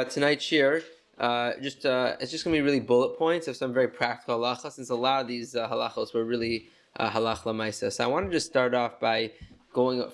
tonight's shir, it's just going to be really bullet points of some very practical halachas, since a lot of these halachos were really halach lamaisa. So I want to just start off by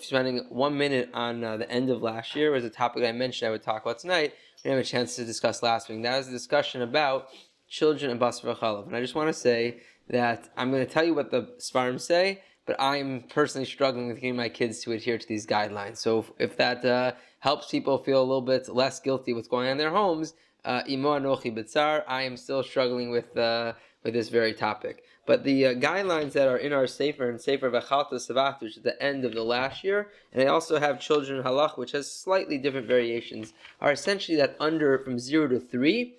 spending 1 minute on the end of last year. It was a topic I mentioned I would talk about tonight. We didn't have a chance to discuss last week. That was a discussion about children and Basar v'chalav. And I just want to say that I'm going to tell you what the Svarim say, but I'm personally struggling with getting my kids to adhere to these guidelines. So if that helps people feel a little bit less guilty what's going on in their homes, imo anochi Basar, I am still struggling with this very topic. But the guidelines that are in our Sefer and Sefer V'chalta Savatu, which is the end of the last year, and I also have Children Halach, which has slightly different variations, are essentially that from 0 to 3,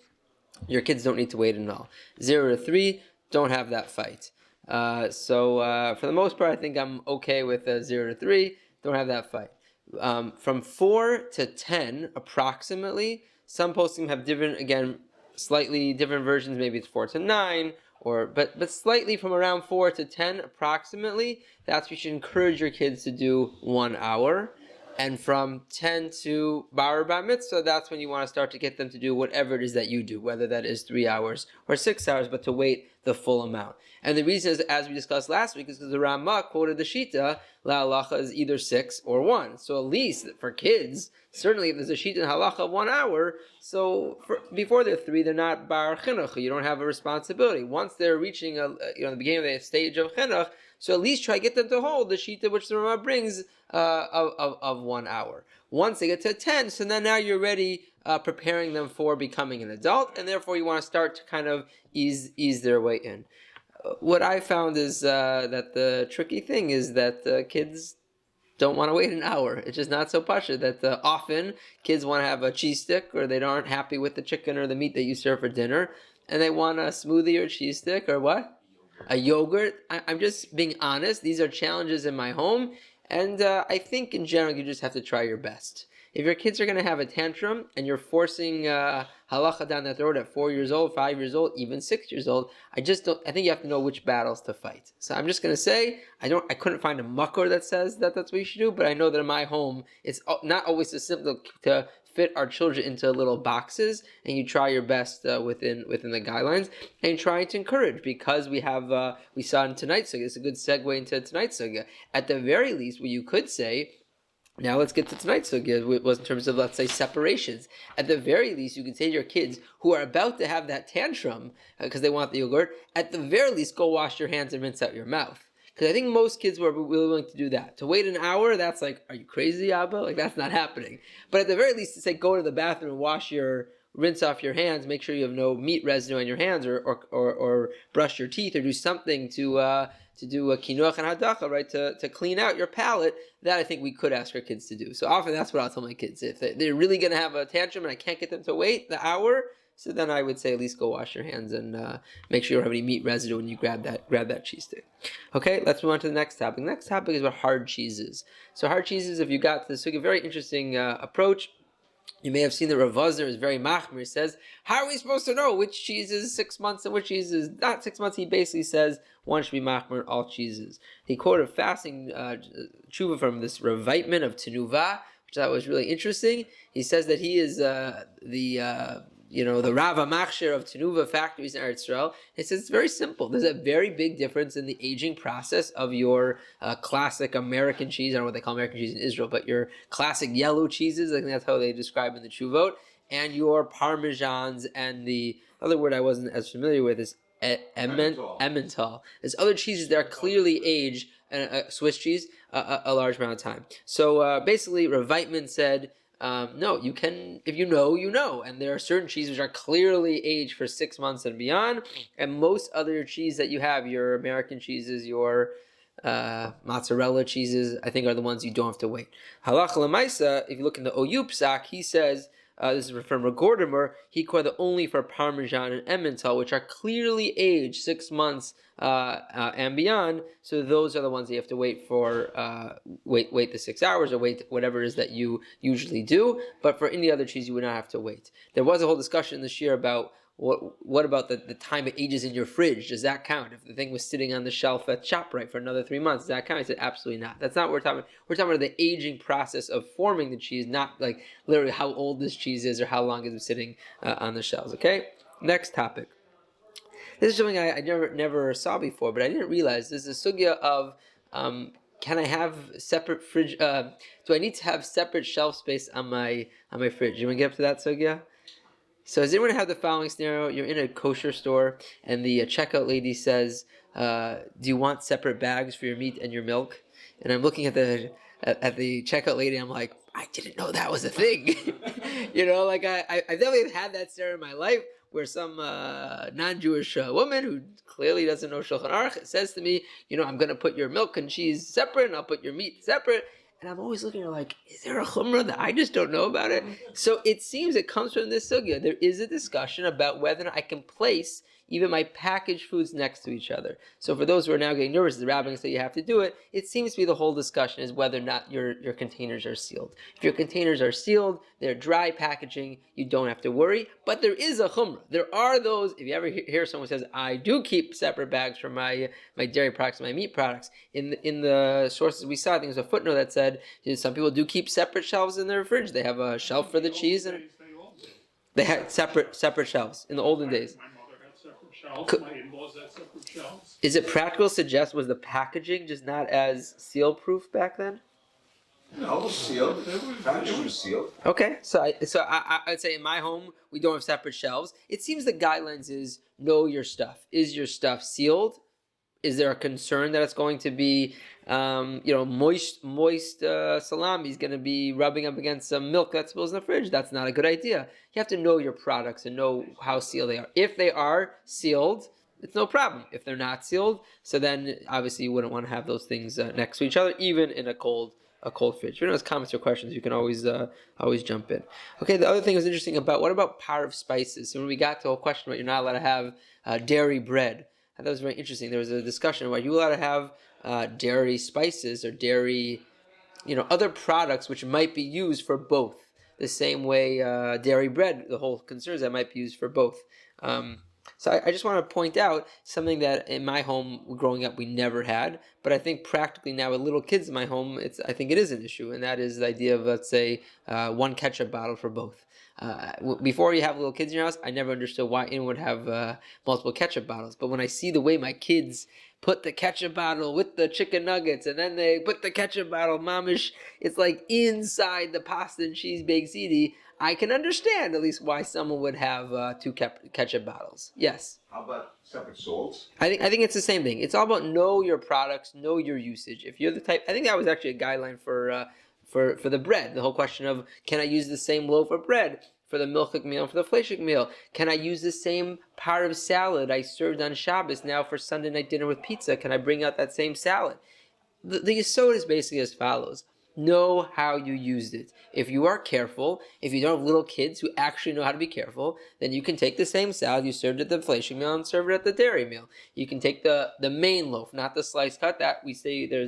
your kids don't need to wait at all. 0 to 3, don't have that fight. So for the most part, I think I'm okay with 0 to 3, don't have that fight. From 4 to 10, approximately, some posting have different, again, slightly different versions. Maybe it's 4 to 9, but slightly from around 4 to 10, approximately. That's what you should encourage your kids to do 1 hour. And from 10 to Bar Mitzvah, that's when you want to start to get them to do whatever it is that you do, whether that is 3 hours or 6 hours, but to wait the full amount. And the reason is, as we discussed last week, is because the Ramah quoted the Shita, La halacha is either 6 or 1. So at least for kids, certainly if there's a Shita in halacha of 1 hour, so before they're 3, they're not Bar Chinuch. You don't have a responsibility. Once they're reaching the beginning of the stage of Chinuch, so at least try to get them to hold the Shita which the Ramah brings of 1 hour. Once they get to 10, so then now you're ready preparing them for becoming an adult, and therefore you want to start to kind of ease their way in. What I found is that the tricky thing is that kids don't want to wait an hour. It's just not so pasha that often kids want to have a cheese stick, or they aren't happy with the chicken or the meat that you serve for dinner, and they want a smoothie or cheese stick or what? A yogurt. I'm just being honest. These are challenges in my home, and I think in general you just have to try your best. If your kids are going to have a tantrum and you're forcing halacha down that road at 4 years old, 5 years old, even 6 years old, I think you have to know which battles to fight. So I'm just going to say, I couldn't find a makor that says that that's what you should do, but I know that in my home, it's not always so simple to fit our children into little boxes, and you try your best within the guidelines, and you try to encourage, because we saw in tonight's sugya. It's a good segue into tonight's sugya. At the very least, what you could say. Now let's get to tonight's sugya. It was in terms of, let's say, separations. At the very least, you can say to your kids who are about to have that tantrum because they want the yogurt, at the very least, go wash your hands and rinse out your mouth. Because I think most kids were willing to do that. To wait an hour, that's like, are you crazy, Abba? Like, that's not happening. But at the very least, to say, go to the bathroom and rinse off your hands, make sure you have no meat residue on your hands, or brush your teeth, or do something to do a kinuach and hadacha, right, to clean out your palate, that I think we could ask our kids to do. So often that's what I'll tell my kids. If they're really going to have a tantrum and I can't get them to wait the hour, so then I would say at least go wash your hands and make sure you don't have any meat residue when you grab that cheese stick. Okay, let's move on to the next topic. The next topic is about hard cheeses. So hard cheeses, if you got this, so a very interesting approach. You may have seen that Rav Vazner is very machmir. He says, how are we supposed to know which cheese is 6 months and which cheese is not 6 months? He basically says one should be machmir on all cheeses. He quoted a fasting tshuva from this Rav Weitman of Tenuva, which I thought was really interesting. He says that he is the Rav HaMachshir of Tenuva factories in Eretz Yisrael. He says it's very simple. There's a very big difference in the aging process of your classic American cheese. I don't know what they call American cheese in Israel, but your classic yellow cheeses, I think that's how they describe in the Tshuvot, and your Parmesans, and the other word I wasn't as familiar with is Emmental. There's other cheeses that are clearly aged, Swiss cheese, a large amount of time. So basically, Rav Weitman said, no, you can, if you know, and there are certain cheeses which are clearly aged for 6 months and beyond, and most other cheese that you have, your American cheeses, your mozzarella cheeses, I think are the ones you don't have to wait. Halacha l'maisa, if you look in the Oyub Psak, he says, this is from Gordimer, he quoted only for Parmesan and Emmental, which are clearly aged 6 months and beyond. So those are the ones that you have to wait for. Wait the 6 hours, or wait whatever it is that you usually do. But for any other cheese, you would not have to wait. There was a whole discussion this year about What about the time it ages in your fridge? Does that count? If the thing was sitting on the shelf at ShopRite for another 3 months, does that count? I said, absolutely not. That's not what we're talking about. We're talking about the aging process of forming the cheese, not like literally how old this cheese is or how long it's been sitting on the shelves. Okay? Next topic. This is something I never saw before, but I didn't realize. This is a sugya of can I have separate fridge? Do I need to have separate shelf space on my fridge? You want to get up to that sugya? So does anyone have the following scenario? You're in a kosher store and the checkout lady says, do you want separate bags for your meat and your milk? And I'm looking at the checkout lady and I'm like, I didn't know that was a thing. Like I definitely had that scenario in my life where some non-Jewish woman who clearly doesn't know Shulchan Aruch says to me, I'm going to put your milk and cheese separate and I'll put your meat separate. And I'm always looking at her like, is there a chumrah that I just don't know about it? So it seems it comes from this sugya. There is a discussion about whether I can place even my packaged foods next to each other. So for those who are now getting nervous, the rabbis say you have to do it. It seems to be the whole discussion is whether or not your containers are sealed. If your containers are sealed, they're dry packaging, you don't have to worry. But there is a chumrah. There are those, if you ever hear someone says, I do keep separate bags for my dairy products and my meat products. In the sources we saw, I think there's a footnote that said some people do keep separate shelves in their fridge. They have a shelf for the cheese and they had separate shelves in the olden days. My in-laws had separate shelves. Is it practical to suggest was the packaging just not as seal-proof back then? No, it was sealed. It was sealed. Okay, so I'd say in my home we don't have separate shelves. It seems the guidelines is know your stuff. Is your stuff sealed? Is there a concern that it's going to be, moist salami is going to be rubbing up against some milk that spills in the fridge? That's not a good idea. You have to know your products and know how sealed they are. If they are sealed, it's no problem. If they're not sealed, so then obviously you wouldn't want to have those things next to each other, even in a cold fridge. If anyone has comments or questions, you can always jump in. Okay, the other thing was interesting about what about power of spices? So when we got to a question about you're not allowed to have dairy bread. I thought it was very interesting. There was a discussion about you allowed to have dairy spices or dairy, other products which might be used for both. The same way dairy bread, the whole concern is that might be used for both. So I just want to point out something that in my home growing up we never had, but I think practically now with little kids in my home, I think it is an issue, and that is the idea of, let's say, one ketchup bottle for both. Before you have little kids in your house, I never understood why anyone would have multiple ketchup bottles. But when I see the way my kids put the ketchup bottle with the chicken nuggets, and then they put the ketchup bottle, mamish, it's like inside the pasta and cheese baked ziti, I can understand at least why someone would have two ketchup bottles. Yes? How about separate salts? I think it's the same thing. It's all about know your products, know your usage. If you're the type, I think that was actually a guideline for the bread. The whole question of, can I use the same loaf of bread for the milchik meal and for the fleishik meal? Can I use the same part of salad I served on Shabbos now for Sunday night dinner with pizza? Can I bring out that same salad? The yesod is basically as follows. Know how you used it. If you are careful, if you don't have little kids who actually know how to be careful, then you can take the same salad you served at the fleishik meal and serve it at the dairy meal. You can take the main loaf, not the slice cut. That we say there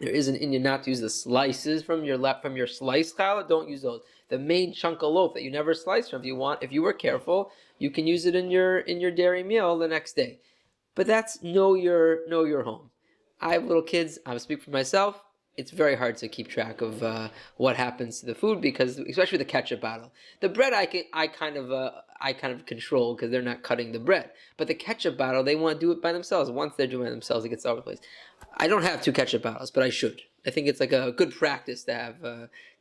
is an Indian not to use the slices from your slice challah. Don't use those. The main chunk of loaf that you never slice from. If you were careful, you can use it in your dairy meal the next day. But that's know your home. I have little kids. I speak for myself. It's very hard to keep track of what happens to the food because, especially the ketchup bottle, the bread I kind of control because they're not cutting the bread. But the ketchup bottle, they want to do it by themselves. Once they're doing it themselves, it gets all over the place. I don't have two ketchup bottles, but I should. I think it's like a good practice to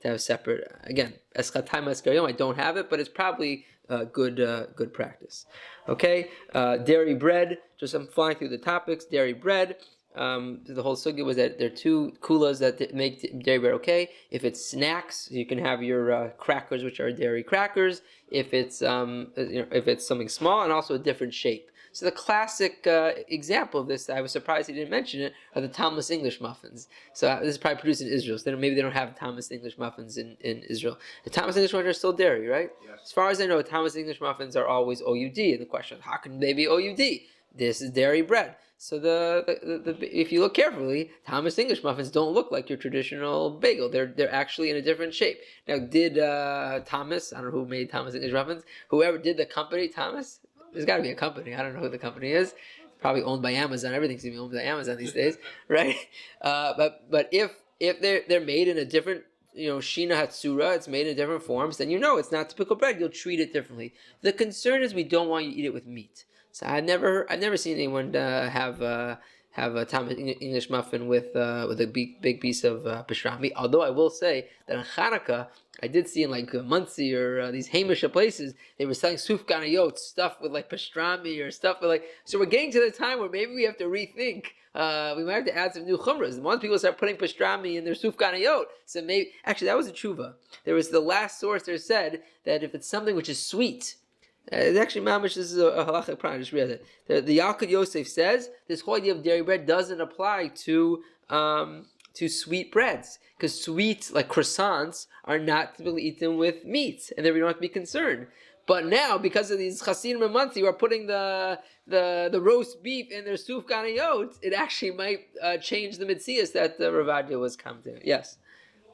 have separate. Again, eschatay maskarion, I don't have it, but it's probably good practice. Okay, dairy bread. Just I'm flying through the topics. Dairy bread. The whole sugya was that there are two kulas that make dairy bread okay. If it's snacks, you can have your crackers, which are dairy crackers. If it's if it's something small and also a different shape. So the classic example of this, I was surprised he didn't mention it, are the Thomas English muffins. So this is probably produced in Israel. So maybe they don't have Thomas English muffins in Israel. The Thomas English muffins are still dairy, right? Yes. As far as I know, Thomas English muffins are always OUD. And the question is, how can they be OUD? This is dairy bread. So if you look carefully, Thomas English muffins don't look like your traditional bagel. They're actually in a different shape. Now, did Thomas? I don't know who made Thomas English muffins. Whoever did the company, Thomas. There's got to be a company. I don't know who the company is. Probably owned by Amazon. Everything's gonna be owned by Amazon these days, right? But if they're made in a different, Shina Hatsura, it's made in different forms, then it's not typical bread. You'll treat it differently. The concern is we don't want you to eat it with meat. So I've never seen anyone have a Thomas English muffin with a big piece of pastrami. Although I will say that in Hanukkah, I did see in like Muncie or these Hamisha places, they were selling suf ganayot, stuff with like pastrami or stuff with like. So we're getting to the time where maybe we have to rethink. We might have to add some new chumras. Once people start putting pastrami in their suf ganayot, so maybe actually that was a tshuva. There was the last source that said that if it's something which is sweet. It's actually, mamish, this is a halachic problem. I just read it. The Yalkut Yosef says this whole idea of dairy bread doesn't apply to sweet breads, because sweet, like croissants, are not typically eaten with meat, and then we don't have to be concerned. But now, because of these Hasidim and Muncie who are putting the roast beef in their suf ganayot, it actually might change the mitzias that Ravadia was commenting. Yes.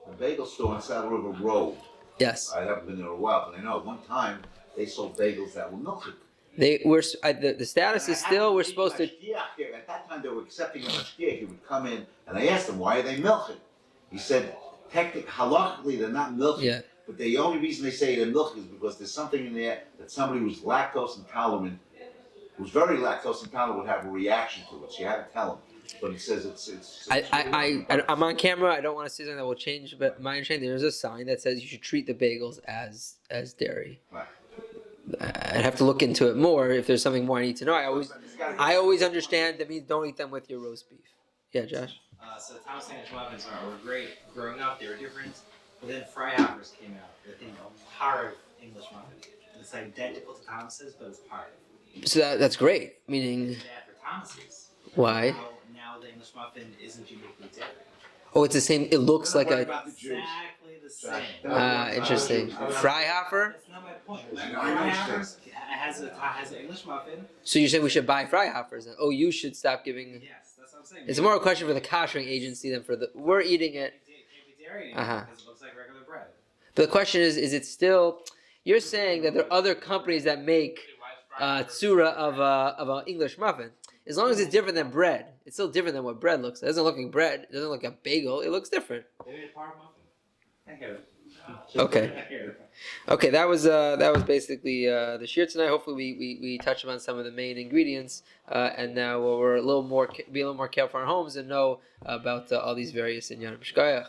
The bagel store on Saddle River Road. Yes. I haven't been there in a while, but I know at one time they sold bagels that were milky. They were the status is still we're supposed to. At that time, they were accepting a mashgiach. He would come in, and I asked him, "Why are they milking?" He said, "Halachically, they're not milking, but the only reason they say they're milking is because there's something in there that somebody who's lactose intolerant, who's very lactose intolerant, would have a reaction to it. So you had to tell him." But he says it's I'm on camera. I don't want to say something that will change, but my understanding there's a sign that says you should treat the bagels as dairy. Right. I'd have to look into it more if there's something more I need to know. I always understand that means don't eat them with your roast beef. Yeah, Josh. So Thomas English muffins were great growing up. They were different, but then Freihoppers came out. The thing part of English muffin. It's identical to Thomas's, but it's part. So that's great. Meaning. Bad for Thomas's. Why? Now the English muffin isn't uniquely dairy. Oh, it's the same. It looks like a. Exactly the same. Interesting. Freihoffer? That's not my point. Freihoppers has an English muffin. So you're saying we should buy Freihoffers then? Oh, you should stop giving. Yes, that's what I'm saying. It's more a question for the koshering agency than for the. We're eating it. It can't be dairy anymore because it looks like regular bread. But the question is it still? You're saying that there are other companies that make Tzurba of an English muffin. As long as it's different than bread, it's still different than what bread looks like. It doesn't look like bread. It doesn't look like a bagel. It looks different. They made a par muffin. I hear it. Okay. Okay, that was basically the shir tonight. Hopefully we touched on some of the main ingredients, and now we're be a little more careful in our homes and know about all these various inyanim. Shkayach.